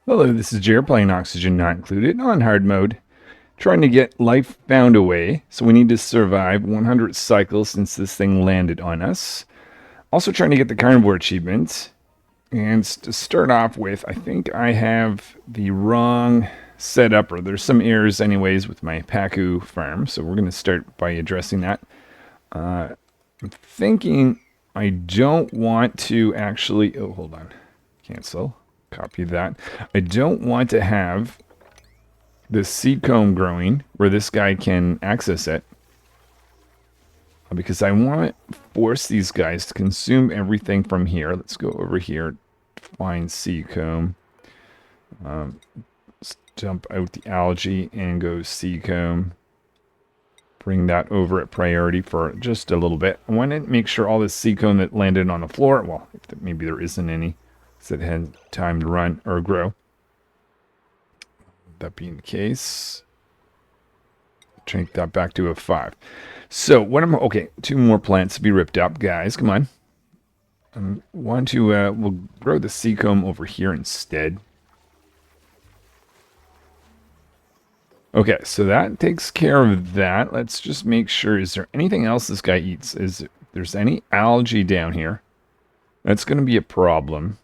Hello, this is Jared playing Oxygen Not Included on hard mode. Trying to get life found away, so we need to survive 100 cycles since this thing landed on us. Also trying to get the carnivore achievement. And to start off with, I think I have the wrong setup, or there's some errors anyways with my Pacu farm, so we're going to start by addressing that. I'm thinking I don't want to actually... Oh, hold on. Cancel. Copy that. I don't want to have the seed comb growing where this guy can access it, because I want to force these guys to consume everything from here. Let's go over here, find seed comb. Let's dump out the algae and go seed comb. Bring that over at priority for just a little bit. I want to make sure all this seed comb that landed on the floor, well, maybe there isn't any, so it had time to run or grow. That being the case, change that back to a 5. So what I'm okay, 2 more plants to be ripped up, guys. Come on. We'll grow the seed comb over here instead. Okay, so that takes care of that. Let's just make sure, is there anything else this guy eats? Is there's any algae down here? That's going to be a problem.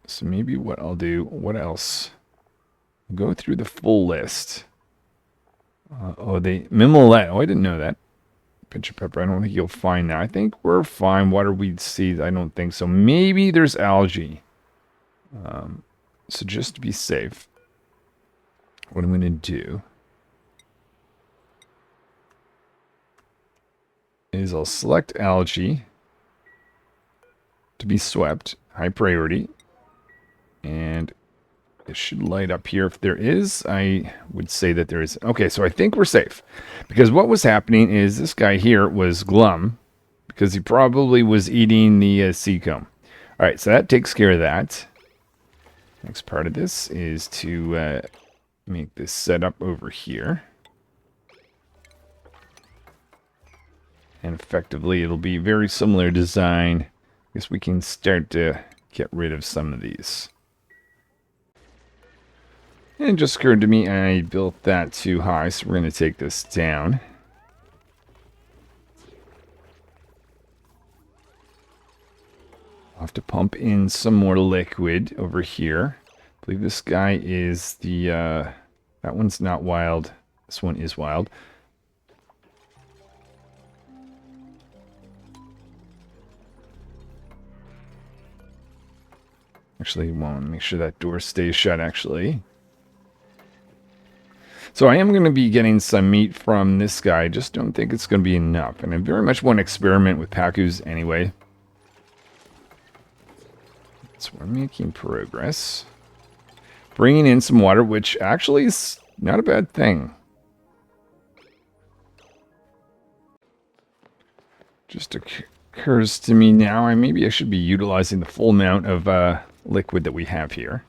So maybe what I'll do, what else? Go through the full list. Mimolette. Oh, I didn't know that. Pinch of pepper. I don't think you'll find that. I think we're fine. Waterweed seeds. I don't think so. Maybe there's algae. So just to be safe, what I'm going to do is I'll select algae to be swept, high priority, and it should light up here. If there is, I would say that there is. Okay, so I think we're safe. Because what was happening is this guy here was glum, because he probably was eating the seed comb. Alright, so that takes care of that. Next part of this is to make this setup over here. And effectively, it'll be very similar design. I guess we can start to get rid of some of these. And it just occurred to me I built that too high, so we're going to take this down. I'll have to pump in some more liquid over here. I believe this guy is the... that one's not wild. This one is wild. Actually, want to make sure that door stays shut, actually. So I am going to be getting some meat from this guy. Just don't think it's going to be enough. And I very much want to experiment with Pacus anyway. So we're making progress. Bringing in some water, which actually is not a bad thing. Just occurs to me now, maybe I should be utilizing the full amount of liquid that we have here.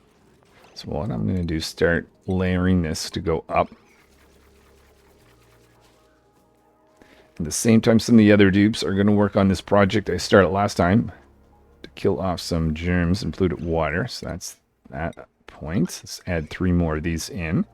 So what I'm going to do is start layering this to go up. At the same time, some of the other dupes are going to work on this project I started last time to kill off some germs and polluted water. So that's that point. Let's add 3 more of these in.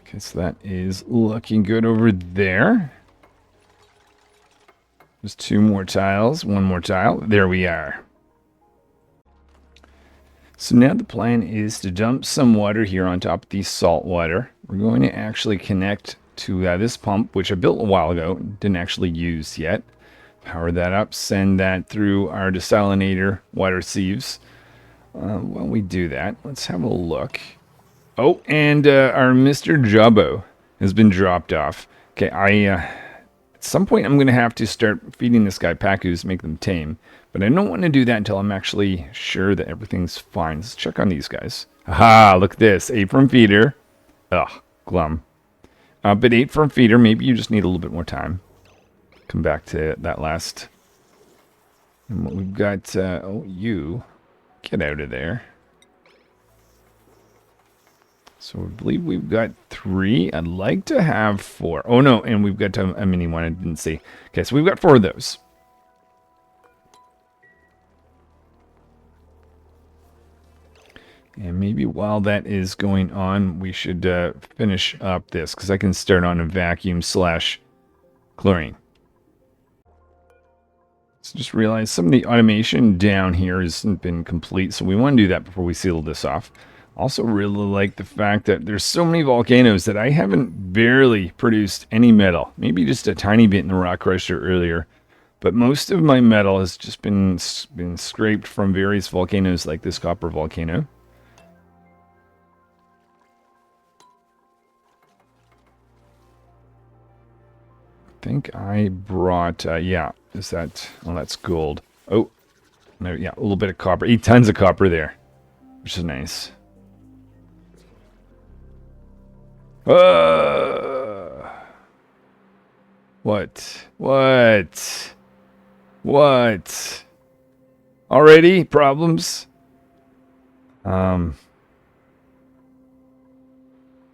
Okay, so that is looking good over there. Just 2 more tiles, 1 more tile. There we are. So now the plan is to dump some water here on top of the salt water. We're going to actually connect to this pump, which I built a while ago, didn't actually use yet. Power that up, send that through our desalinator water sieves. While we do that, let's have a look. Oh, and our Mr. Jubbo has been dropped off. Okay, at some point I'm going to have to start feeding this guy Pacus, make them tame. But I don't want to do that until I'm actually sure that everything's fine. Let's check on these guys. Aha, look at this. 8 from feeder. Ugh, glum. But 8 from feeder, maybe you just need a little bit more time. Come back to that last. And what we've got, oh, you. Get out of there. So I believe we've got 3. I'd like to have 4. Oh, no, and we've got a mini one I didn't see. Okay, so we've got 4 of those. And maybe while that is going on, we should finish up this, because I can start on a vacuum / chlorine. So just realize some of the automation down here hasn't been complete, so we want to do that before we seal this off. Also really like the fact that there's so many volcanoes that I haven't barely produced any metal. Maybe just a tiny bit in the rock crusher earlier. But most of my metal has just been scraped from various volcanoes like this copper volcano. I think I brought, yeah, is that, well, that's gold. Oh, no, yeah, a little bit of copper. 8 tons of copper there, which is nice. What? Already? Problems?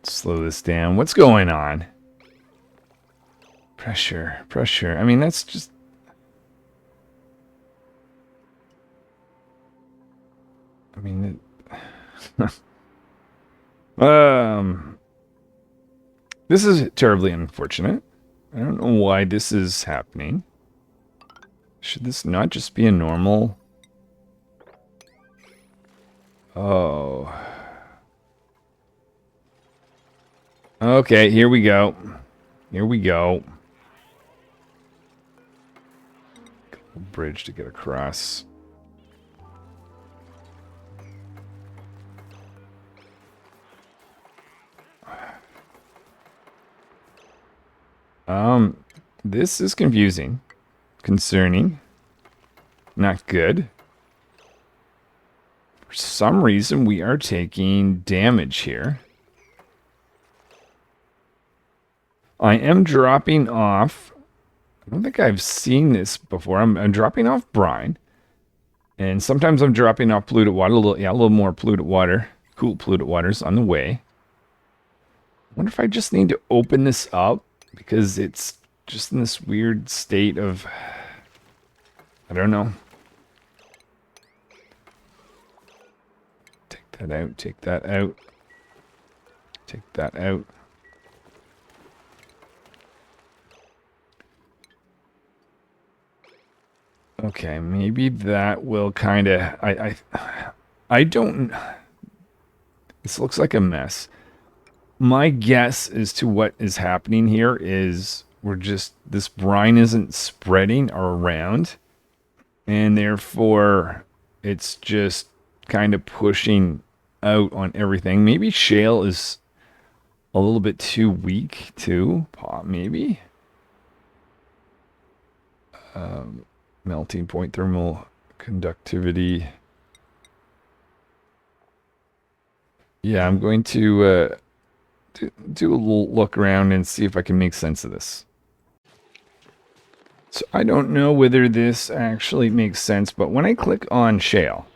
Slow this down. What's going on? Pressure. I mean, that's just... I mean, this is terribly unfortunate. I don't know why this is happening. Should this not just be a normal... Oh. Okay, here we go. Bridge to get across. This is confusing, concerning, not good. For some reason, we are taking damage here. I am dropping off. I don't think I've seen this before. I'm dropping off brine. And sometimes I'm dropping off polluted water. A little more polluted water. Cool polluted water's on the way. I wonder if I just need to open this up. Because it's just in this weird state of... I don't know. Take that out. Take that out. Take that out. Okay, maybe that will kind of... I don't... This looks like a mess. My guess as to what is happening here is this brine isn't spreading around, and therefore it's just kind of pushing out on everything. Maybe shale is a little bit too weak too, maybe. Melting point, thermal conductivity. Yeah, I'm going to do a little look around and see if I can make sense of this. So I don't know whether this actually makes sense, but when I click on shale,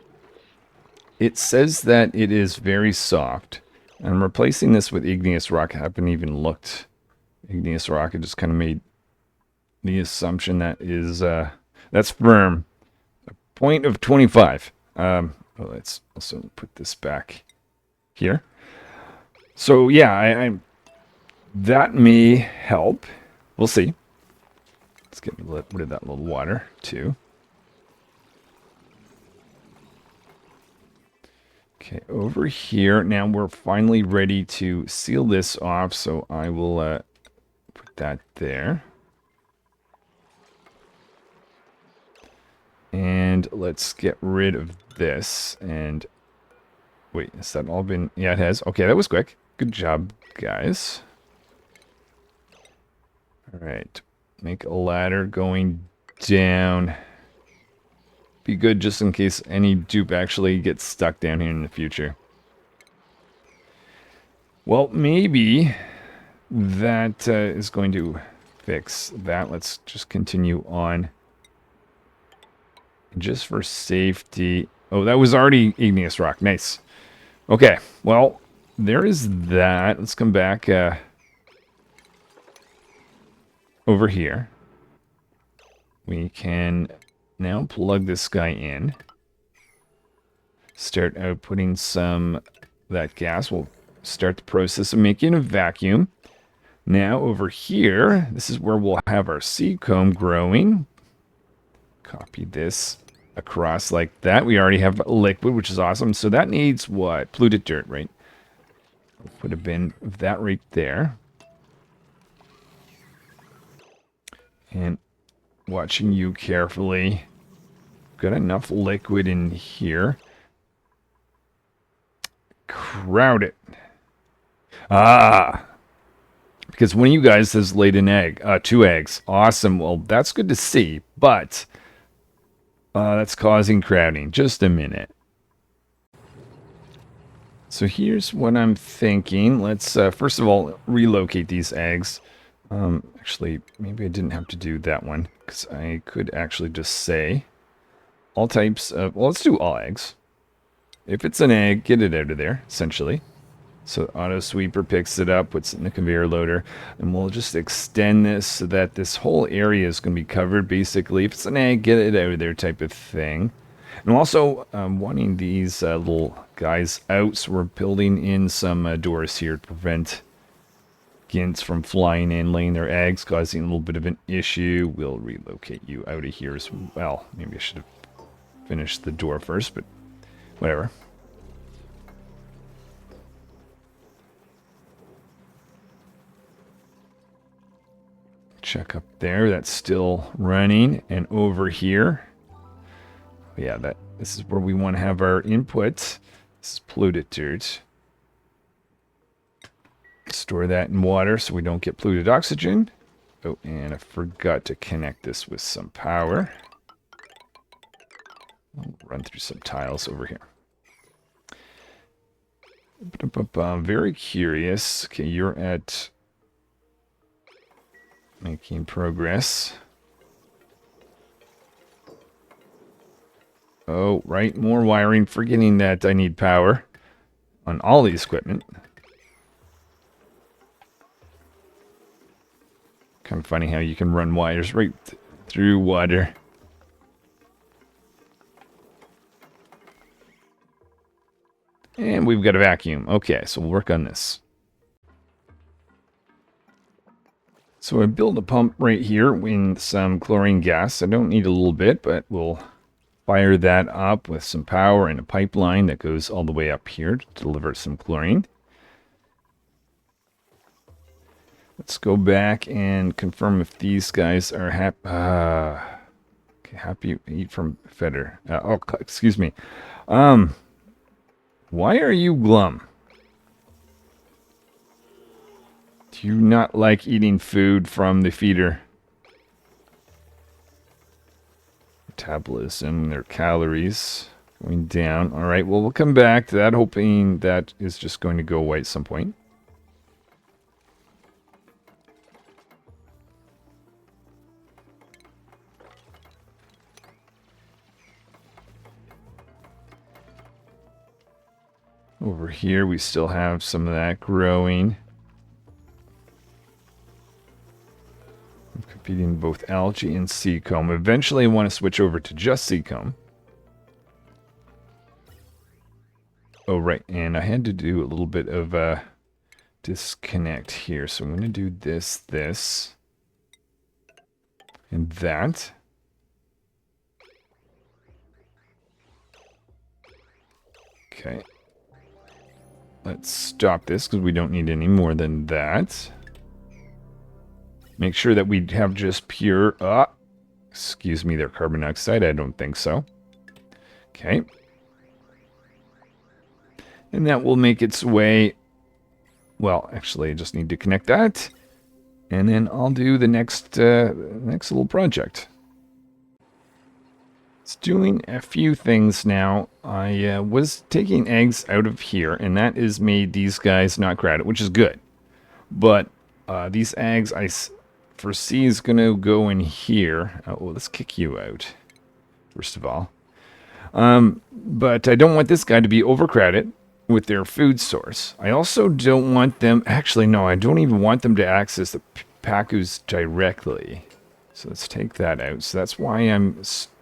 it says that it is very soft. And I'm replacing this with igneous rock. I haven't even looked. Igneous rock, I just kind of made the assumption that is that's firm. A point of 25. Let's also put this back here. So yeah, that may help. We'll see. Let's get rid of that little water too. Okay, over here now we're finally ready to seal this off. So I will put that there. And let's get rid of this. And wait, has that all been... Yeah, it has. Okay, that was quick. Good job, guys. All right. Make a ladder going down. Be good just in case any dupe actually gets stuck down here in the future. Well, maybe that is going to fix that. Let's just continue on. Just for safety. Oh, that was already igneous rock. Nice. Okay, well, there is that. Let's come back over here. We can now plug this guy in. Start outputting some of that gas. We'll start the process of making a vacuum. Now over here, this is where we'll have our seed comb growing. Copy this across like that. We already have liquid, which is awesome. So that needs what? Polluted dirt, right? We'll put a bin of that right there. And watching you carefully. Got enough liquid in here. Crowd it. Ah! Because one of you guys has laid an egg. 2 eggs. Awesome. Well, that's good to see. But that's causing crowding. Just a minute. So here's what I'm thinking. Let's, first of all, relocate these eggs. Actually, maybe I didn't have to do that one. Because I could actually just say all types of... Well, let's do all eggs. If it's an egg, get it out of there, essentially. So auto sweeper picks it up, puts it in the conveyor loader, and we'll just extend this so that this whole area is going to be covered, basically. If it's an egg, get it out of there type of thing. And I'm also wanting these little guys out, so we're building in some doors here to prevent gints from flying in, laying their eggs, causing a little bit of an issue. We'll relocate you out of here as well. Maybe I should have finished the door first, but whatever. Check up there. That's still running. And over here. Yeah, this is where we want to have our input. This is polluted dirt. Store that in water so we don't get polluted oxygen. Oh, and I forgot to connect this with some power. I'll run through some tiles over here. I'm very curious. Okay, you're at making progress. Oh, right, more wiring. Forgetting that I need power on all these equipment. Kind of funny how you can run wires right through water. And we've got a vacuum. Okay, so we'll work on this. So I built a pump right here with some chlorine gas. I don't need a little bit, but we'll fire that up with some power and a pipeline that goes all the way up here to deliver some chlorine. Let's go back and confirm if these guys are happy. Okay, happy eat from Feder. Oh, excuse me. Why are you glum? Do you not like eating food from the feeder? Metabolism, their calories going down. All right, well, we'll come back to that, hoping that is just going to go away at some point. Over here, we still have some of that growing. I'm competing both algae and sea comb. Eventually, I want to switch over to just sea comb. Oh, right, and I had to do a little bit of a disconnect here. So I'm going to do this, and that. Okay. Let's stop this because we don't need any more than that. Make sure that we have just pure, excuse me, their carbon dioxide. I don't think so. Okay. And that will make its way, well, actually, I just need to connect that. And then I'll do the next little project. It's doing a few things now. I was taking eggs out of here, and that has made these guys not crowded, which is good. But these eggs I foresee is going to go in here. Oh, well, let's kick you out, first of all. But I don't want this guy to be overcrowded. with their food source. I also don't want them, actually no, I don't even want them to access the Pacus directly. So let's take that out. So that's why I'm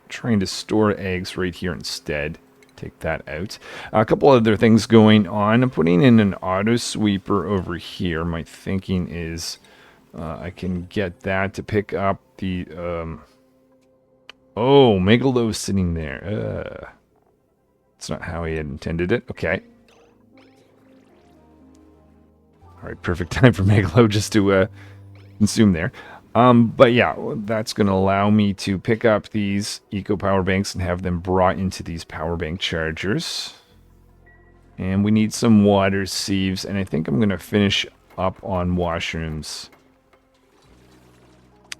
trying to store eggs right here instead. Take that out. A couple other things going on. I'm putting in an auto sweeper over here. My thinking is I can get that to pick up the... oh, Megalo's sitting there. That's not how I had intended it. Okay. Alright, perfect time for Megalo just to consume there. But yeah, that's going to allow me to pick up these eco power banks and have them brought into these power bank chargers. And we need some water sieves, and I think I'm going to finish up on washrooms.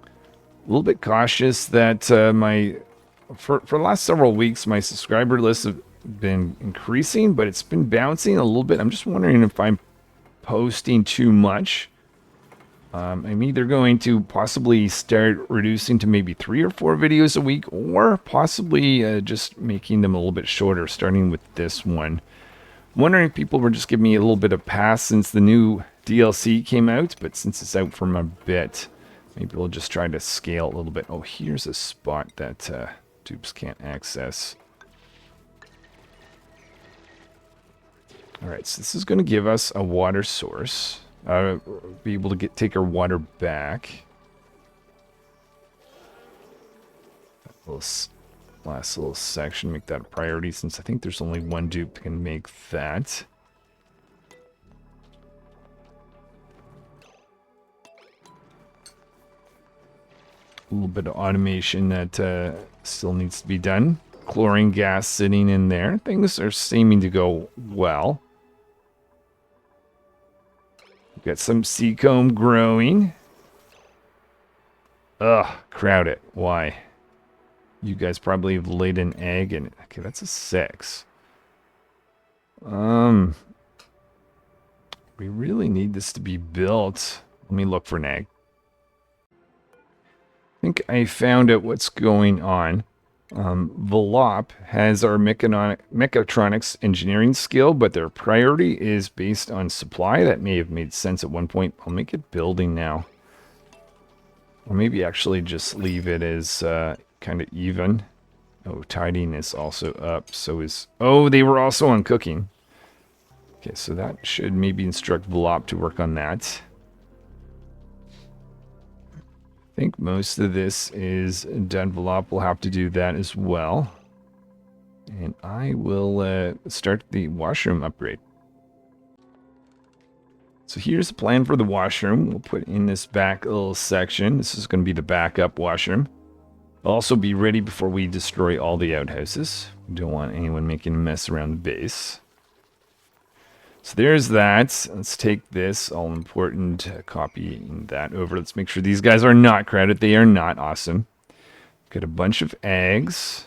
A little bit cautious that for the last several weeks, my subscriber lists have been increasing, but it's been bouncing a little bit. I'm just wondering if I'm posting too much. I'm either going to possibly start reducing to maybe 3 or 4 videos a week, or possibly just making them a little bit shorter, starting with this one. I'm wondering if people were just giving me a little bit of pass since the new DLC came out, but since it's out for a bit, maybe we'll just try to scale a little bit. Oh, here's a spot that tubes can't access. Alright, so this is going to give us a water source. Be able to take our water back. That last little section, make that a priority since I think there's only one dupe that can make that. A little bit of automation that still needs to be done. Chlorine gas sitting in there. Things are seeming to go well. Got some sea comb growing. Ugh, crowd it. Why? You guys probably have laid an egg and okay, that's a 6. We really need this to be built. Let me look for an egg. I think I found out what's going on. Velop has our mechatronics engineering skill, but their priority is based on supply. That may have made sense at one point. I'll make it building now. Or maybe actually just leave it as kind of even. Oh, tidying is also up. So is... oh, they were also on cooking. Okay, so that should maybe instruct Velop to work on that. I think most of this is done. Velop will have to do that as well. And I will start the washroom upgrade. So here's the plan for the washroom. We'll put in this back little section. This is going to be the backup washroom. It'll also be ready before we destroy all the outhouses. We don't want anyone making a mess around the base. So there's that. Let's take this all-important copying that over. Let's make sure these guys are not crowded. They are not awesome. Got a bunch of eggs.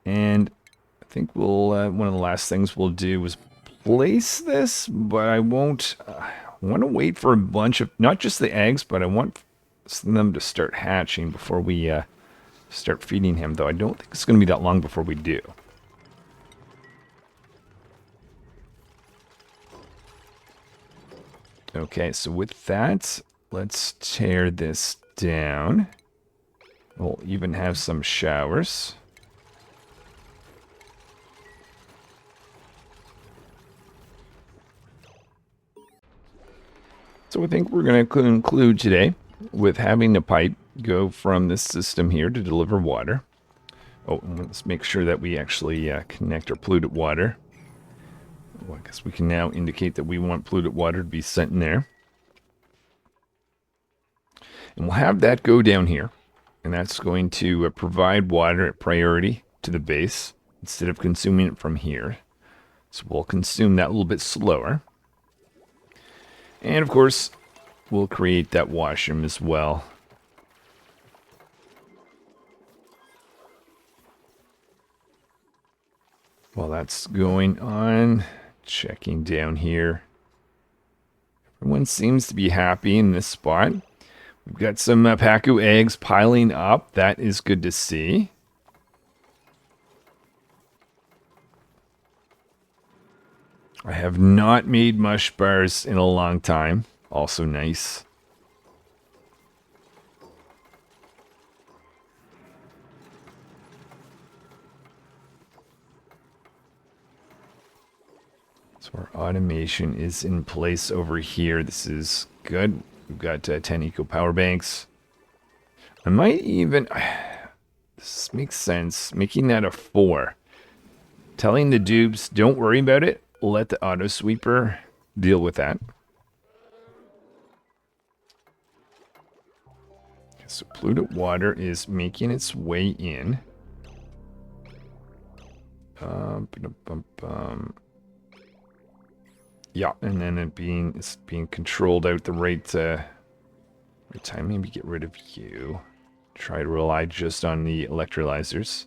And I think we'll one of the last things we'll do is place this, but I won't... I want to wait for a bunch of... not just the eggs, but I want them to start hatching before we start feeding him, though I don't think it's going to be that long before we do. Okay, so with that, let's tear this down. We'll even have some showers. So I think we're going to conclude today with having a pipe go from this system here to deliver water. Oh, and let's make sure that we actually connect our polluted water. Well, I guess we can now indicate that we want polluted water to be sent in there. And we'll have that go down here. And that's going to provide water at priority to the base instead of consuming it from here. So we'll consume that a little bit slower. And of course, we'll create that washroom as well. While that's going on, checking down here. Everyone seems to be happy in this spot. We've got some Pacu eggs piling up. That is good to see. I have not made mush bars in a long time. Also nice. So our automation is in place over here. This is good. We've got 10 eco power banks. I might even... This makes sense. Making that a 4. Telling the dupes, don't worry about it. Let the auto sweeper deal with that. So polluted water is making its way in. Yeah, and then it's being controlled out the right time. Maybe get rid of you. Try to rely just on the electrolyzers.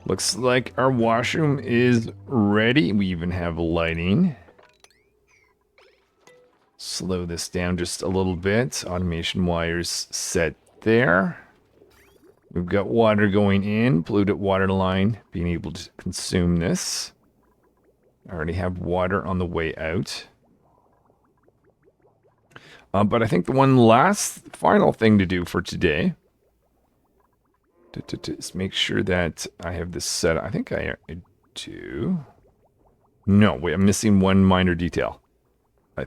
Looks like our washroom is ready. We even have lighting. Slow this down just a little bit. Automation wires set there. We've got water going in. Polluted water line being able to consume this. I already have water on the way out. But I think the one last final thing to do for today is make sure that I have this set. I think I do. No, wait, I'm missing one minor detail. I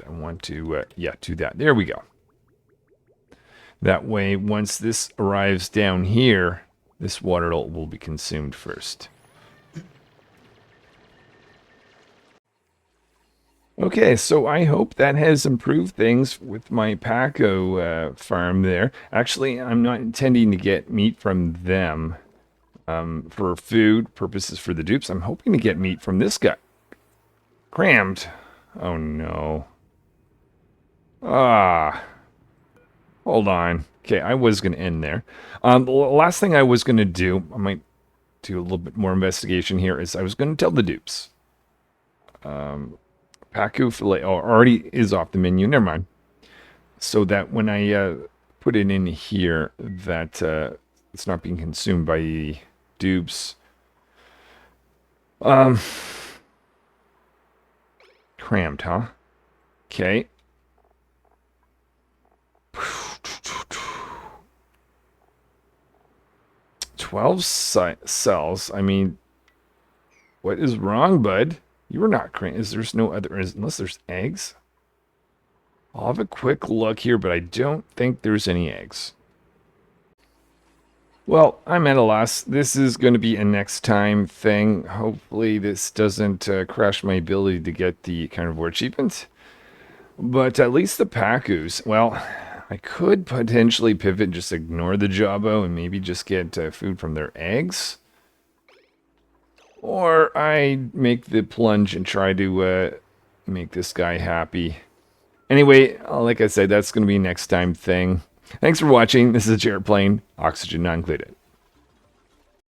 want to, yeah, do that. There we go. That way, once this arrives down here, this water will be consumed first. Okay, so I hope that has improved things with my Pacu farm there. Actually, I'm not intending to get meat from them for food purposes for the dupes. I'm hoping to get meat from this guy. Crammed. Oh, no. Ah. Hold on. Okay, I was going to end there. The last thing I was going to do, I might do a little bit more investigation here, is I was going to tell the dupes. Pacu fillet already is off the menu. Never mind. So that when I put it in here, that it's not being consumed by the dupes. Crammed, huh? Okay. 12 cells. I mean, what is wrong, bud? You were not crazy. There's no other, unless there's eggs. I'll have a quick look here, but I don't think there's any eggs. Well, I'm at a loss. This is going to be a next time thing. Hopefully this doesn't crash my ability to get the carnivore achievement. But at least the Pacus, well, I could potentially pivot and just ignore the Jabbo and maybe just get food from their eggs. Or I make the plunge and try to make this guy happy. Anyway, like I said, that's going to be a next time thing. Thanks for watching. This is Jared playing Oxygen Not Included.